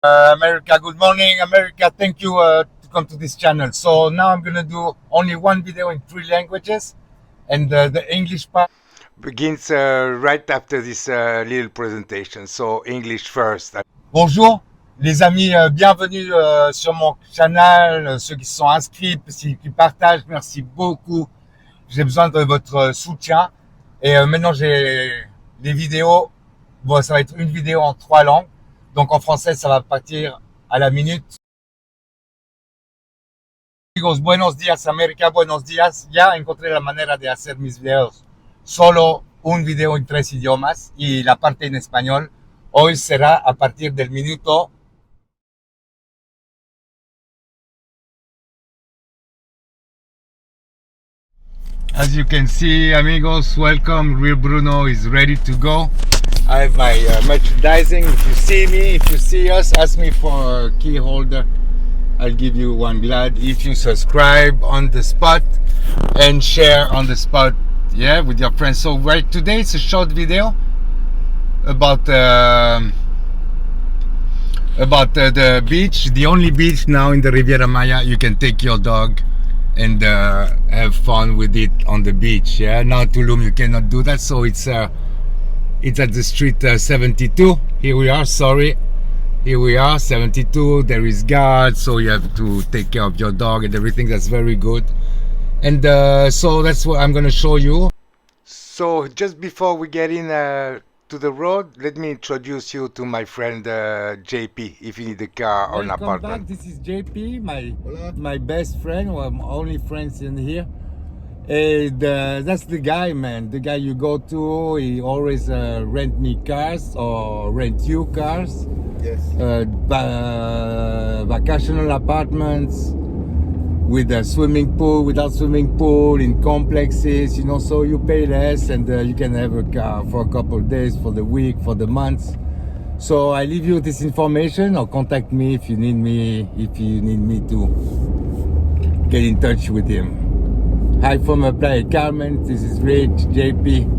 America, good morning, America. Thank you to come to this channel. So now I'm gonna do only one video in three languages, and the English part begins right after this little presentation. So English first. Bonjour, les amis, bienvenue sur mon channel. Ceux qui sont inscrits, ceux qui partagent, merci beaucoup. J'ai besoin de votre soutien. Et maintenant, j'ai les vidéos. Bon, ça va être une vidéo en trois langues. Donc en français, ça va partir à la minute. Amigos, buenos días, América, buenos días. Ya encontré la manera de hacer mis videos. Solo un video en tres idiomas y la parte en español. Hoy será a partir del minuto. As you can see, amigos, welcome. Real Bruno is ready to go. I have my merchandising. If you see me, if you see us, ask me for a key holder. I'll give you one glad if you subscribe on the spot and share on the spot, yeah, with your friends. So right today it's a short video about the beach, the only beach now in the Riviera Maya. You can take your dog and have fun with it on the beach. Yeah, now Tulum you cannot do that, so it's at the street 72. Here we are. Sorry. Here we are, 72. There is guards, so you have to take care of your dog and everything. That's very good. And so that's what I'm gonna show you. So just before we get in to the road, let me introduce you to my friend JP. If you need a car or an apartment. This is JP, my best friend. I'm only friends in here. And that's the guy, man. The guy you go to. He always rent me cars or rent you cars. Yes. Vacational apartments with a swimming pool, without swimming pool, in complexes, you know, so you pay less and you can have a car for a couple of days, for the week, for the months. So I leave you this information, or contact me if you need me to get in touch with him. Hi from Playa Carmen, this is Rich, JP.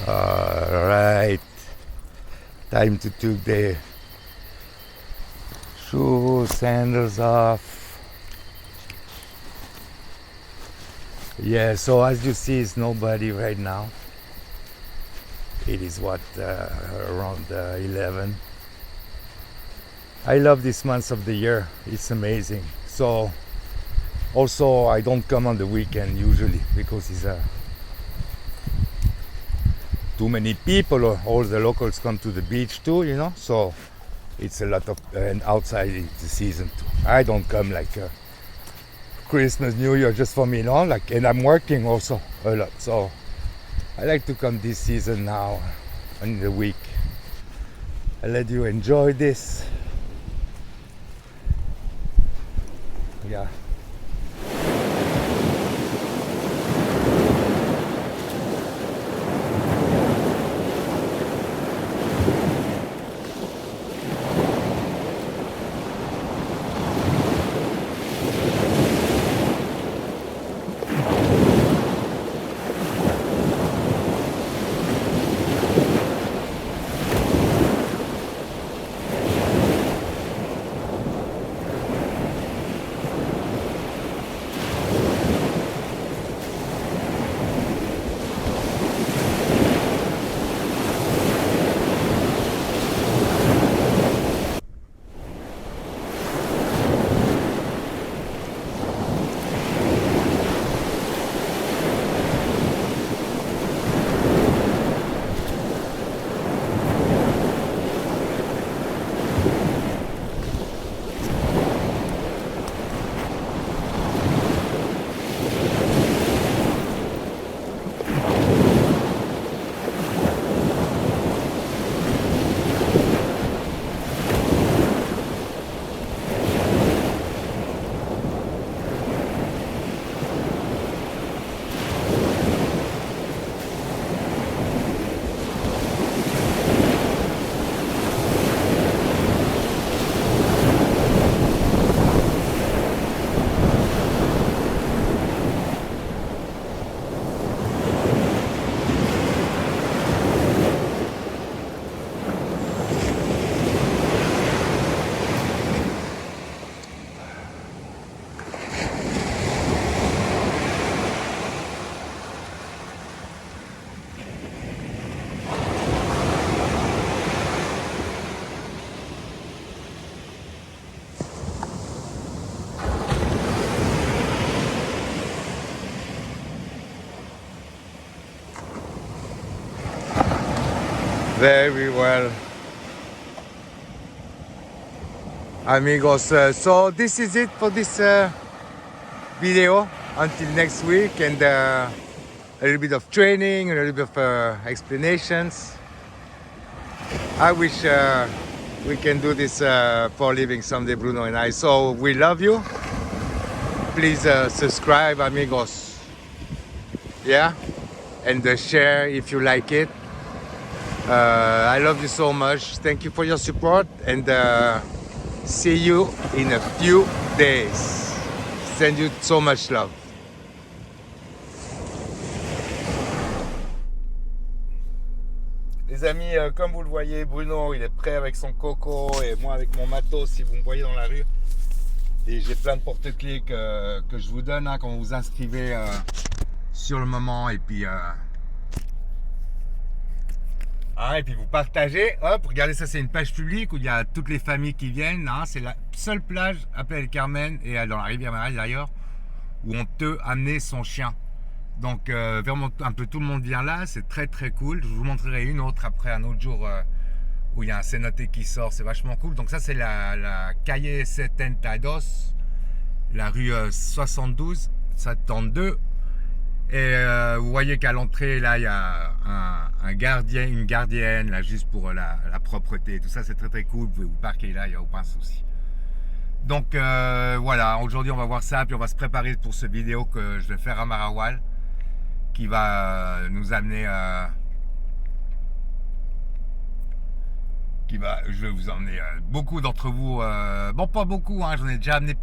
Alright. Time to take the shoes, sandals off. Yeah, so as you see, it's nobody right now. It is around 11. I love this month of the year. It's amazing. So also I don't come on the weekend usually because it's too many people, or all the locals come to the beach too, you know, so it's a lot of, and outside it's the season too. I don't come like Christmas, New Year just for me, you know, like, and I'm working also a lot, so I like to come this season now in the week. I let you enjoy this. Yeah. Very well. Amigos, so this is it for this video. Until next week, and a little bit of training, a little bit of explanations. I wish we can do this for a living someday, Bruno and I. So we love you. Please subscribe, amigos. Yeah, and share if you like it. I love you so much. Thank you for your support, and see you in a few days. Send you so much love. Les amis, comme vous le voyez, Bruno il est prêt avec son coco et moi avec mon matos si vous me voyez dans la rue. Et j'ai plein de porte-clés que je vous donne quand vous vous inscrivez sur le moment, et puis vous partagez. Hop, regardez, ça c'est une page publique où il y a toutes les familles qui viennent. C'est la seule plage à Playa del Carmen et dans la rivière Marais d'ailleurs où on peut amener son chien. Donc vraiment un peu tout le monde vient là, c'est très très cool. Je vous montrerai une autre après, un autre jour où il y a un cénote qui sort, c'est vachement cool. Donc ça c'est la Calle 72, la rue 72. Et vous voyez qu'à l'entrée là il y a un gardien, une gardienne là juste pour la propreté, tout ça c'est très très cool. Vous pouvez vous parquer là, il n'y a aucun souci. Donc voilà, aujourd'hui on va voir ça, puis on va se préparer pour ce vidéo que je vais faire à Marawal, qui va nous amener je vais vous emmener beaucoup d'entre vous, bon pas beaucoup, j'en ai déjà amené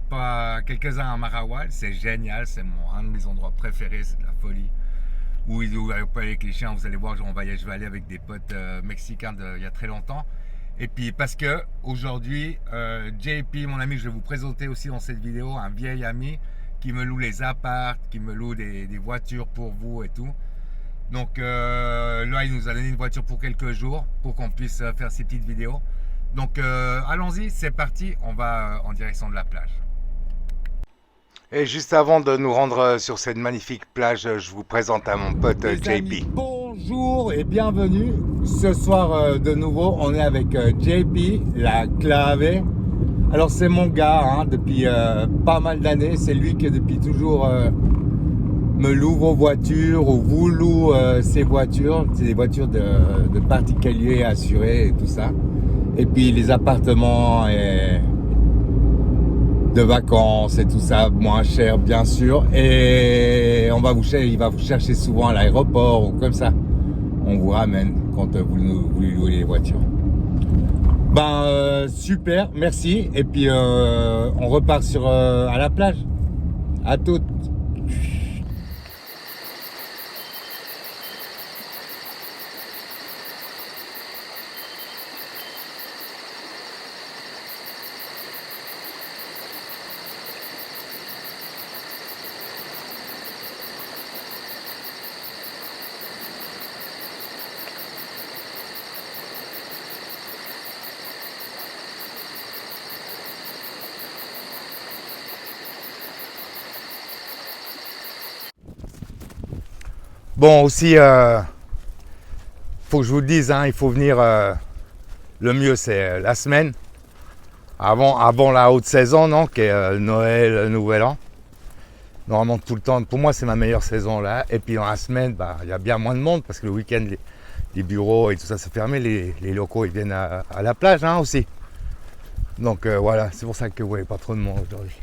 pas quelques-uns à Marawal. C'est génial, c'est un de mes endroits préférés, c'est de la folie. Où on peut aller avec les chiens, vous allez voir, je vais aller avec des potes mexicains il y a très longtemps. Et puis parce que aujourd'hui, JP, mon ami, je vais vous présenter aussi dans cette vidéo un vieil ami qui me loue les apparts, qui me loue des voitures pour vous et tout. Donc là, il nous a donné une voiture pour quelques jours pour qu'on puisse faire ces petites vidéos. Donc allons-y, c'est parti, on va en direction de la plage. Et juste avant de nous rendre sur cette magnifique plage, je vous présente à mon pote JP. Amis, bonjour et bienvenue. Ce soir de nouveau, on est avec JP, la Clave. Alors c'est mon gars depuis pas mal d'années. C'est lui qui depuis toujours me loue vos voitures ou vous loue ses voitures. C'est des voitures de particuliers assurés et tout ça. Et puis les appartements et de vacances et tout ça, moins cher bien sûr. Et il va vous chercher souvent à l'aéroport ou comme ça. On vous ramène quand vous lui louez les voitures. Super, merci. Et puis on repart à la plage. À toutes. Bon, aussi, faut que je vous le dise, il faut venir, le mieux c'est la semaine, avant la haute saison, non, qui est Noël, Nouvel An. Normalement tout le temps, pour moi c'est ma meilleure saison là. Et puis dans la semaine, il y a bien moins de monde parce que le week-end, les bureaux et tout ça c'est fermé, les locaux ils viennent à la plage aussi. Donc voilà, c'est pour ça que vous voyez pas trop de monde aujourd'hui.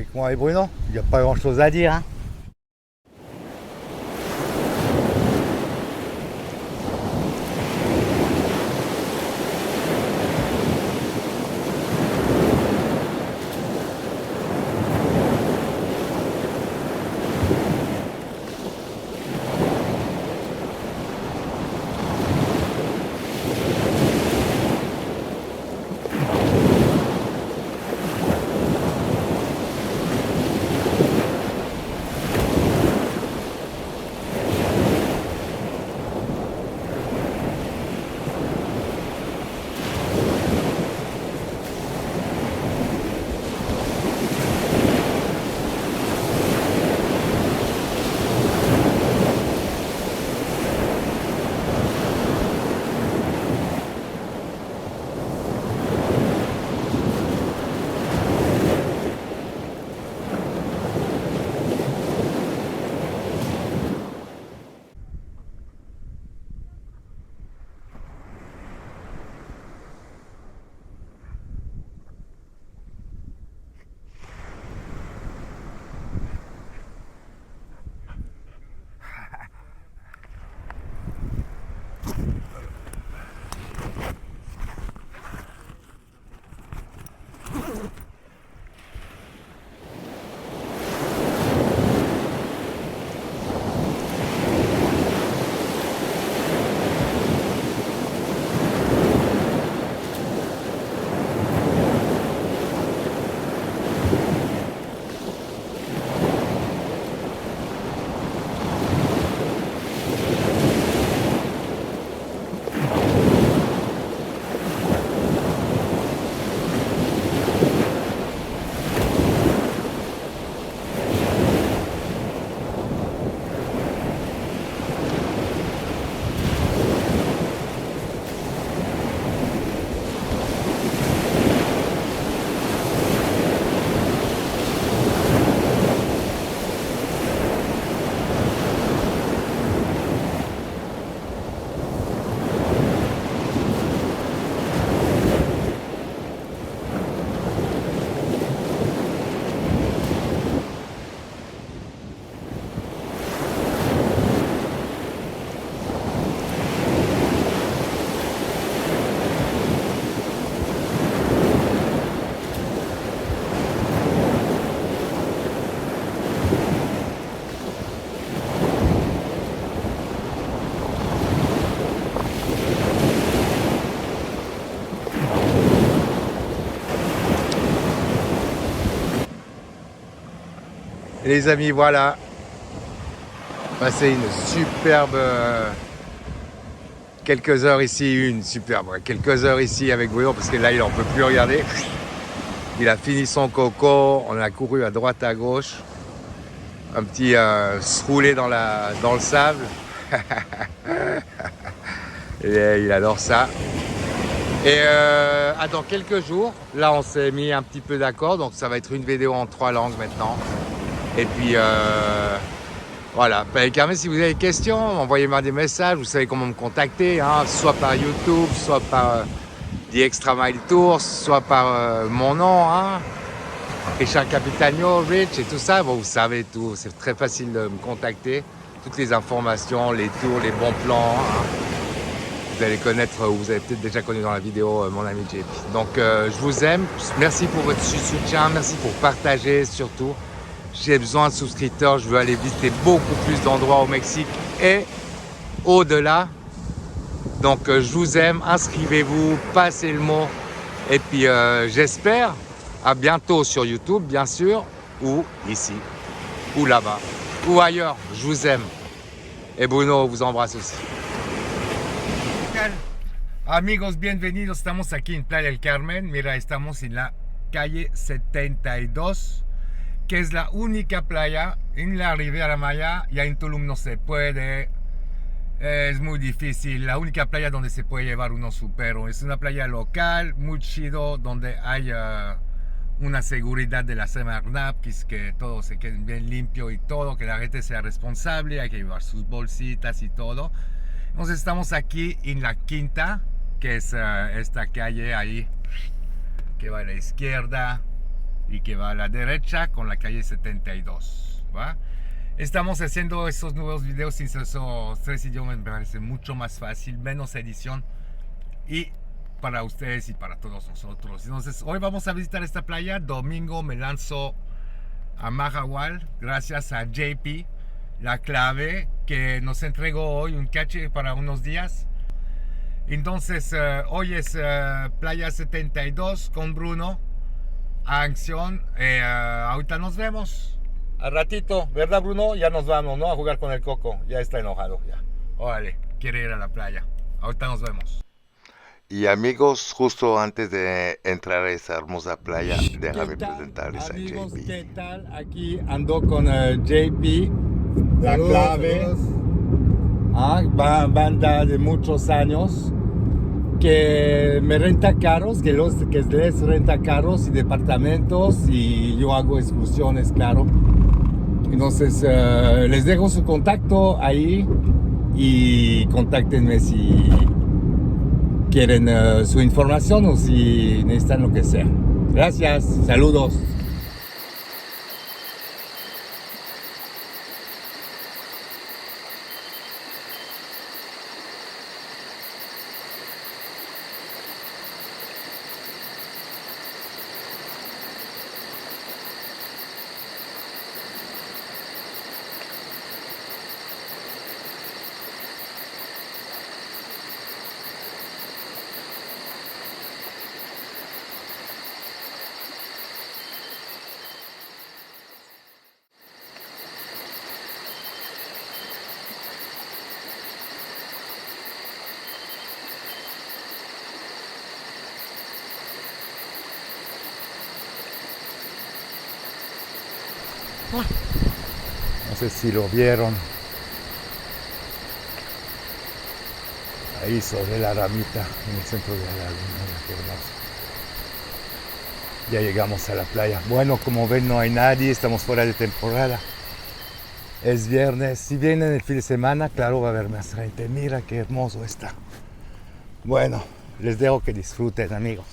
avec moi et Bruno. Il n'y a pas grand chose à dire, hein. Les amis, voilà. Passé une superbe quelques heures ici, quelques heures ici avec Bruno parce que là il en peut plus regarder. Il a fini son coco, on a couru à droite à gauche, un petit se rouler dans le sable. Et il adore ça. Et dans quelques jours, là on s'est mis un petit peu d'accord, donc ça va être une vidéo en 3 langues maintenant. Et puis voilà, Carmen, si vous avez des questions, envoyez-moi des messages, vous savez comment me contacter, hein, soit par YouTube, soit par The Extra Mile Tour, soit par mon nom, hein, Richard Capitano, Rich et tout ça. Bon, vous savez tout, c'est très facile de me contacter. Toutes les informations, les tours, les bons plans, hein, vous allez connaître, vous avez peut-être déjà connu dans la vidéo mon ami JP. Donc je vous aime, merci pour votre soutien, merci pour partager surtout. J'ai besoin de souscripteurs, je veux aller visiter beaucoup plus d'endroits au Mexique et au-delà. Donc je vous aime, inscrivez-vous, passez le mot. Et puis j'espère à bientôt sur YouTube, bien sûr, ou ici, ou là-bas, ou ailleurs. Je vous aime. Et Bruno vous embrasse aussi. Amigos, bienvenidos. Estamos aquí en Playa del Carmen. Mira, estamos en la calle 72. Que es la única playa en la Riviera Maya. Ya en Tulum no se puede, es muy difícil. La única playa donde se puede llevar uno su perro. Es una playa local, muy chido, donde hay una seguridad de la Semarnap, que es que todo se quede bien limpio y todo, que la gente sea responsable, hay que llevar sus bolsitas y todo. Entonces estamos aquí en la Quinta, que es esta calle ahí, que va a la izquierda. y que va a la derecha con la calle 72, ¿va? Estamos haciendo estos nuevos videos sin esos 3 idiomas, me parece mucho más fácil, menos edición y para ustedes y para todos nosotros. Entonces hoy vamos a visitar esta playa. Domingo me lanzo a Mahahual gracias a JP, la clave que nos entregó hoy un cache para unos días. Entonces hoy es playa 72 con Bruno a acción. Ahorita nos vemos al ratito, ¿verdad, Bruno? Ya nos vamos, ¿no? A jugar con el coco. Ya está enojado ya. Órale, quiere ir a la playa. Ahorita nos vemos. Y amigos, justo antes de entrar a esa hermosa playa, déjame ¿Qué tal, presentarles amigos? a JP. ¿Qué tal? Aquí ando con JP, la Saludos, clave. saludos. Banda de muchos años que me renta carros, que les renta carros y departamentos y yo hago excursiones, claro. Entonces les dejo su contacto ahí y contáctenme si quieren su información o si necesitan lo que sea. Gracias, saludos. No sé si lo vieron. Ahí sobre la ramita, en el centro de la luna, qué hermoso. Ya llegamos a la playa. Bueno, como ven, no hay nadie, estamos fuera de temporada. Es viernes. Si vienen el fin de semana, claro, va a haber más gente. Mira qué hermoso está. Bueno, les dejo que disfruten, amigos.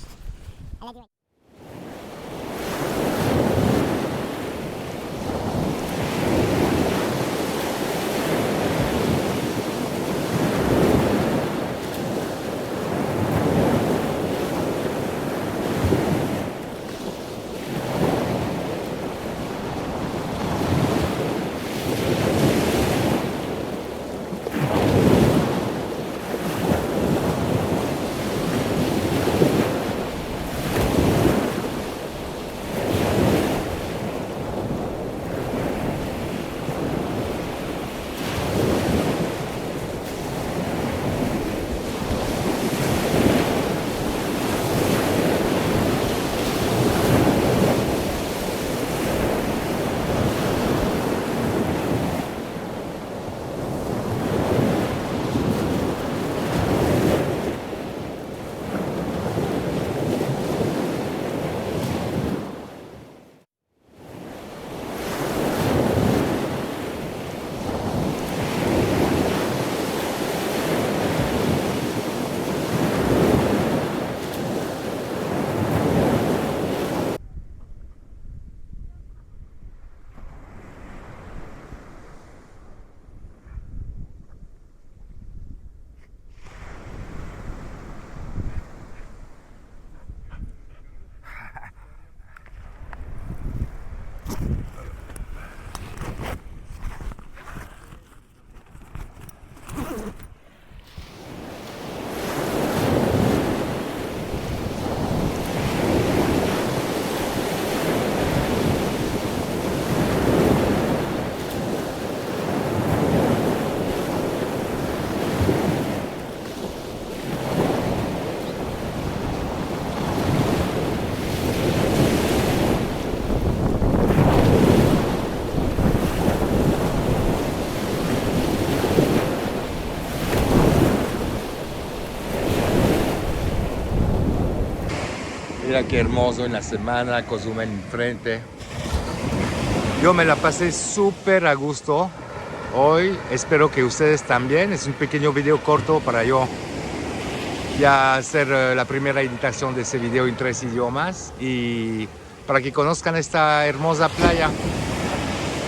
Mira qué hermoso en la semana, Cozumel enfrente. Yo me la pasé súper a gusto hoy, espero que ustedes también. Es un pequeño video corto para yo ya hacer la primera editación de ese video en 3 idiomas y para que conozcan esta hermosa playa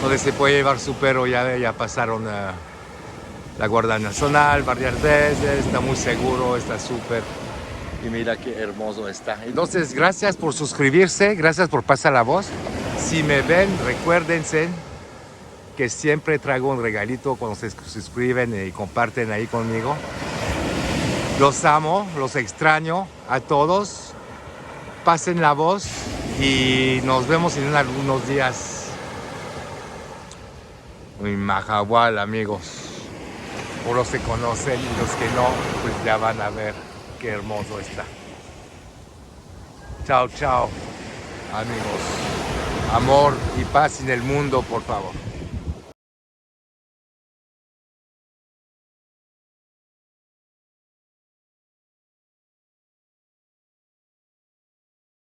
donde se puede llevar su perro. Ya pasaron la Guardia Nacional, varias veces, está muy seguro, está súper. Y mira qué hermoso está. Entonces, gracias por suscribirse, gracias por pasar la voz. Si me ven, recuérdense que siempre traigo un regalito cuando se suscriben y comparten ahí conmigo. Los amo, los extraño a todos. Pasen la voz y nos vemos en algunos días. En Mahahual, amigos. Por los que conocen y los que no, pues ya van a ver qué hermoso está. Chao, chao, amigos. Amor y paz en el mundo, por favor.